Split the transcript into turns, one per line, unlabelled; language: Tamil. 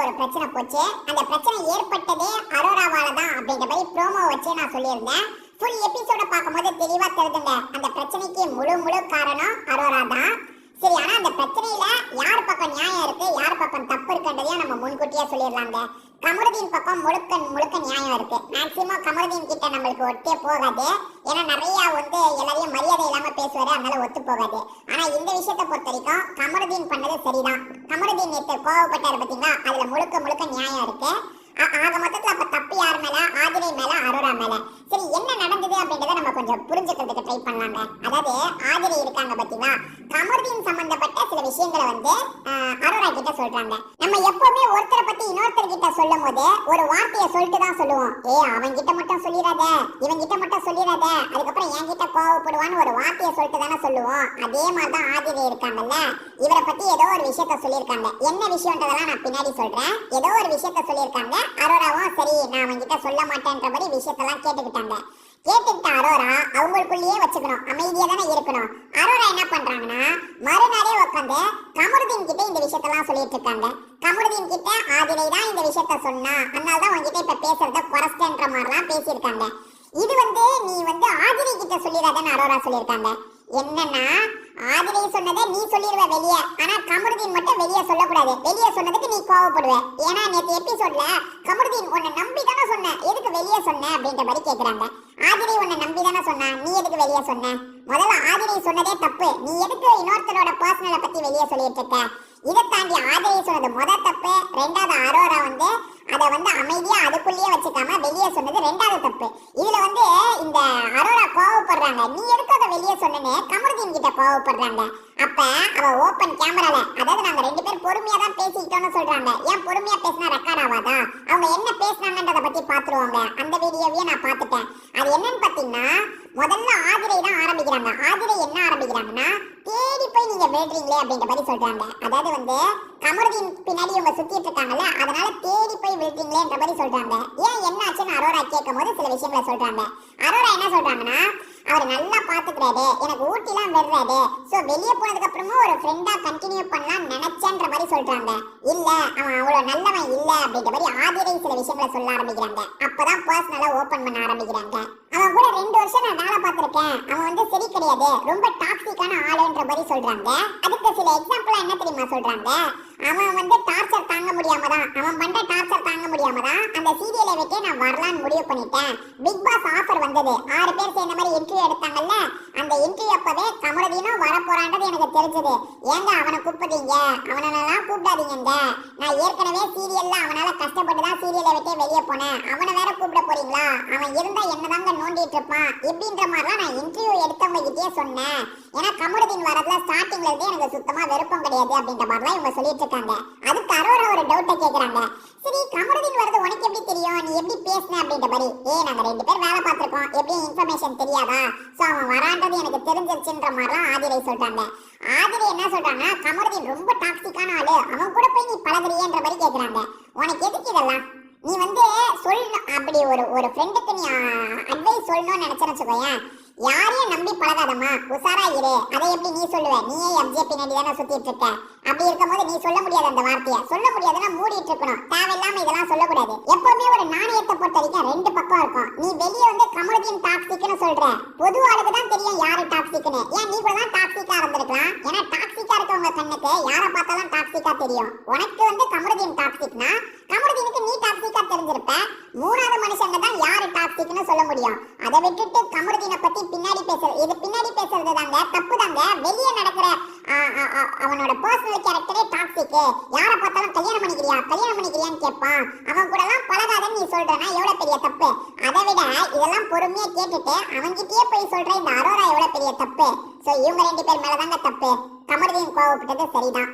ஒரு பிரச்சனை போச்சு. அந்த பிரச்சனை ஏற்பட்டதே அரோராவால தான் அப்படின்ற மாதிரி ப்ரோமோ வச்சு நான் சொல்லியிருந்தேன். ஃபுல் எபிசோட பார்க்கும்போது தெளிவா தெரியுதுங்க, அந்த பிரச்சனைக்கு முழு காரணம் அரோரா தான். சரி, ஆனா அந்த பிரச்சனையில யார் பக்கம் நியாயம் இருக்கு, யார் பக்கம் தப்பு இருக்குன்றதையும் நம்ம முன்கூட்டியே சொல்லிடலாங்க. கமருதீன் பக்கம் முழுக்க நியாயம் இருக்கு. மேக்சிமம் கமருதீன் கிட்ட நம்மளுக்கு ஒட்டே போகாது. ஏன்னா நிறைய எல்லாரையும் மரியாதை இல்லாம பேசுவாரு, அதனால ஒத்து போகாது. ஆனா இந்த விஷயத்தை பொறுத்த வரைக்கும் கமருதீன் பண்ணது சரிதான். கமருதீன் நேற்று கோவப்பட்டாரு பார்த்தீங்களா, அதுல முழுக்க நியாயம் இருக்கு. ஆக மொத்தத்துல அப்ப தப்பு யார் மேல? ஆதிரை மேல, அரோரா மேல. சரி, என்ன நடந்தது அப்படின்றத நம்ம கொஞ்சம் புரிஞ்சுக்கிறதுக்கு ட்ரை பண்ணலாங்க. அதாவது ஆதிரை இருக்காங்க பாத்தீங்களா, கமருதீன் சம்பந்தப்பட்ட சில விஷயங்களை அரோரா கிட்ட சொல்றாங்க. நம்ம எப்பவுமே ஒருத்தரை பத்தி இன்னொருத்தர் கிட்ட சொல்லும் போது ஒரு வார்த்தையை சொல்லிட்டு தான் சொல்லுவோம். அவன் கிட்ட மட்டும் சொல்லிடாத, இவன் கிட்ட மட்டும் சொல்லிடாத, அதுக்கப்புறம் என் கிட்ட கோவப்படுவான்னு ஒரு வார்த்தையை சொல்லிட்டு தானே சொல்லுவோம். அதே மாதிரிதான் ஆதிரை இருக்காங்கல்ல, இவரை பத்தி ஏதோ ஒரு விஷயத்த சொல்லியிருக்காங்க. என்ன விஷயம்ன்றதெல்லாம் நான் பின்னாடி சொல்றேன். ஏதோ ஒரு விஷயத்த சொல்லியிருக்காங்க. அரோராவும் சரி நான் அவன்கிட்ட சொல்ல மாட்டேன்ற மாதிரி விஷயத்தெல்லாம் கேட்டுக்கிட்டாங்க. கேட்டுக்கிட்ட அரோரா அவங்களுக்குள்ளேயே வச்சுக்கணும், அமைதியா தானே இருக்கணும். அரோரா என்ன பண்றாங்கன்னா, மறுநாளே உட்காந்து கமருதீன் கிட்ட இந்த விஷயத்தெல்லாம் சொல்லிட்டு இருக்காங்க. கமருதீன் கிட்ட ஆதிரை தான் இந்த விஷயத்த சொன்னா, அதனாலதான் உங்ககிட்ட இப்ப பேசுறத குறைச்சிட்டேன்ற மாதிரிலாம் பேசியிருக்காங்க. இது நீ ஆதிரை கிட்ட சொல்லிடாதன்னு அரோரா சொல்லியிருக்காங்க. என்னன்னா, ஆதிரை சொன்னதை நீ சொல்லிடுவ வெளியே, ஆனா கமருதீன் மட்டும் வெளியே சொல்லக்கூடாது. வெளியே சொன்னதுக்கு நீ கோவப்படுவ. ஏன்னா நேற்று எபிசோட்ல கமருதீன் உன்னை நம்பி தானே சொன்ன, எதுக்கு வெளியே சொன்ன அப்படின்ற மாதிரி கேக்குறாங்க. ஆதிரை உன்னை நம்பி தானே சொன்னா, நீ எதுக்கு வெளியே சொன்ன? முதல்ல ஆதிரை சொன்னதே தப்பு, நீ எதுக்கு இன்னொருத்தரோட பர்சனலை பத்தி வெளியே சொல்லிட்டு இருக்க? இதை தாண்டி ஆதிரை சொன்னது முதல் தப்பு. ரெண்டாவது அரோரா அதை அமைதியா அதுக்குள்ளேயே வச்சுக்காம வெளியே சொன்னது ரெண்டாவது தப்பு. இதுல இந்த அரோரா கோவப்படுறாங்க, நீ எதுக்கு அதை வெளியே சொன்னேன்னு கமருதீன் கிட்ட கோவப்படுறாங்க. அப்ப அவ ஓபன் கேமரால, அதாவது நாங்க ரெண்டு பேரும் பொறுமையா தான் பேசிக்கிட்டோம்னு சொல்றாங்க. ஏன் பொறுமையா பேசினா ரெக்கார்ட் ஆகாதா? அவங்க என்ன பேசினாங்கன்றத பத்தி பாத்துருவாங்க. அந்த வீடியோவையே நான் பாத்துட்டேன். அது என்னன்னு பாத்தீங்கன்னா, முதல்ல ஆதிரை தான் ஆரம்பிக்கிறாங்க. ஆதிரை என்ன ஆரம்பிக்கிறாங்கன்னா, தேடி போய் நீங்க விழுறீங்களே அப்படின்ற மாதிரி சொல்றாங்க. அதாவது கமருதீன் பின்னாடி இவங்க சுத்திட்டு இருக்காங்கல்ல, அதனால தேடி போய் விழுறீங்களேன்ற மாதிரி சொல்றாங்க. ஏன் என்ன ஆச்சுன்னு அரோரா கேட்கும் போது சில விஷயங்களை சொல்றாங்க. அரோரா என்ன சொல்றாங்கன்னா, அவர் நல்லா பாத்துக்கிறாரு, எனக்கு ஊட்டிலாம் விடுறாரு, சோ வெளியே போனதுக்கு அப்புறமும் ஒரு ஃப்ரெண்டா கண்டினியூ பண்ணலாம் நினைச்சேன்ற மாதிரி சொல்றாங்க. இல்ல அவன் அவ்வளவு நல்லவன் இல்ல அப்படின்ற மாதிரி ஆதிரை சில விஷயங்களை சொல்ல ஆரம்பிக்கிறாங்க. அப்பதான் பர்சனலா ஓபன் பண்ண ஆரம்பிக்கிறாங்க. அவன் கூட 2 வருஷம் நான் வேலை பார்த்திருக்கேன், அவன் சரி கிடையாது, ரொம்ப டாக்ஸிக்கான ஆளுன்ற மாதிரி சொல்றாங்க. அதுக்கு சில எக்ஸாம்பிள் என்ன தெரியுமா சொல்றாங்க? அவன் டார்ச்சர் தாங்க முடியாம தான், அவன் பண்ற டார்ச்சர் தாங்க முடியாம தான் அந்த சீரியலை விட்டு நான் வரலான்னு முடிவு பண்ணிட்டேன். பிக் பாஸ் ஆஃபர் வந்தது, 6 பேர் சேர்ந்த மாதிரி இன்டர்வியூ எடுத்தாங்கல்ல, அந்த இன்டர்வியூ அப்பவே கமருதீனும் வரப்போறான்றது எனக்கு தெரிஞ்சது. ஏங்க அவனை கூப்பிடுறீங்க, அவனெல்லாம் கூப்பிடாதீங்க, நான் ஏற்கனவே சீரியல்ல அவனால கஷ்டப்பட்டு தான் சீரியலை விட்டு வெளியே போனேன், அவனை வேற கூப்பிட போறீங்களா? அவன் இருந்தா என்னதாங்க நோண்டிட்டு இருப்பான் இப்படின்ற மாதிரிலாம் நான் இன்டர்வியூ எடுத்தவங்க கிட்டே சொன்னேன். ஏன்னா கமருதீன் வரதுல ஸ்டார்டிங்ல இருந்தே எனக்கு சுத்தமா விருப்பம் கிடையாது அப்படின்ற மாதிரிலாம் இவங்க சொல்லிட்டு இருக்காங்க. அதுக்கு அரோரா ஒரு டவுட்டை கேக்குறாங்க. சரி, கமருதீன் வரது உனக்கு எப்படி தெரியும், நீ எப்படி பேசின அப்படின்ற மாதிரி. நாங்க 2 பேர் வேலை பார்த்திருக்கோம், எப்படி இன்ஃபர்மேஷன் தெரியாதா? சோ அவன் வரான்றது எனக்கு தெரிஞ்சிருச்சுன்ற மாதிரிலாம் ஆதிரை சொல்றாங்க. ஆதிரை என்ன சொல்றாங்கன்னா, கமருதீன் ரொம்ப டாக்ஸிக்கான ஆளு, அவன் கூட போய் நீ பழகுறியன்ற மாதிரி கேக்குறாங்க. உனக்கு எதுக்கு இதெல்லாம்? நீ சொல்லணும், அப்படி ஒரு ஃப்ரெண்டுக்கு நீ அட்வைஸ் சொல்லணும்னு நினைச்சேன்னு வச்சுக்கோயேன், யாரையும் நம்பி பழகாதம்மா, உசாரா இரு. அதை எப்படி நீ சொல்லுவ? நீயே எம்ஜே பின்னாடி தானே சுத்திட்டு இருக்க. அப்படி இருக்கும்போது நீ சொல்ல முடியாது, அந்த வார்த்தையை சொல்ல முடியாதுன்னா மூடிட்டு இருக்கணும். தேவையில்லாம இதெல்லாம் சொல்லக்கூடாது. எப்பவுமே ஒரு நாணயத்தை பொறுத்த வரைக்கும் 2 பக்கம் இருக்கும். நீ வெளியே கமருதீன் டாக்ஸிக்னு சொல்ற, பொது ஆளுக்கு தான் தெரியும் யாரு டாக்ஸிக்னு. ஏன் நீ கூட தான் டாக்ஸிக்கா இருந்திருக்கலாம். ஏன்னா டாக்ஸிக்கா இருக்கவங்க கண்ணுக்கு யாரை பார்த்தாலும் டாக்ஸிக்கா தெரியும். உனக்கு கமருதீன் டாக்ஸிக்னா கமருதீனுக்கு நீ டாக்ஸிக்கா தெரிஞ்சிருப்ப. 3வது மனுஷங்க தான் யாரு டாக்ஸிக்னு சொல்ல முடியும். அதை விட்டுட்டு கமருதீனை பத்தி பின்னாடி பேசுறது, இது பின்னாடி பேசுறது தாங்க தப்பு தாங்க. வெளியே நடக்கிற அவனோட பர்சனல் கேரக்டரே டாக்ஸிக். யாரை பார்த்தாலும் கல்யாணம் பண்ணிக்கிறியான்னு கேட்பான். அவன் கூட எல்லாம் பழகாதன்னு நீ சொல்றனா எவ்வளவு பெரிய தப்பு. அதை விட இதெல்லாம் பொறுமையா கேட்டுட்டு அவன்கிட்டயே போய் சொல்ற இந்த அரோரா எவ்வளவு பெரிய தப்பு. சோ இவங்க 2 பேர் மேலதாங்க தப்பு. கமருதீன் கோவப்பட்டது சரிதான்.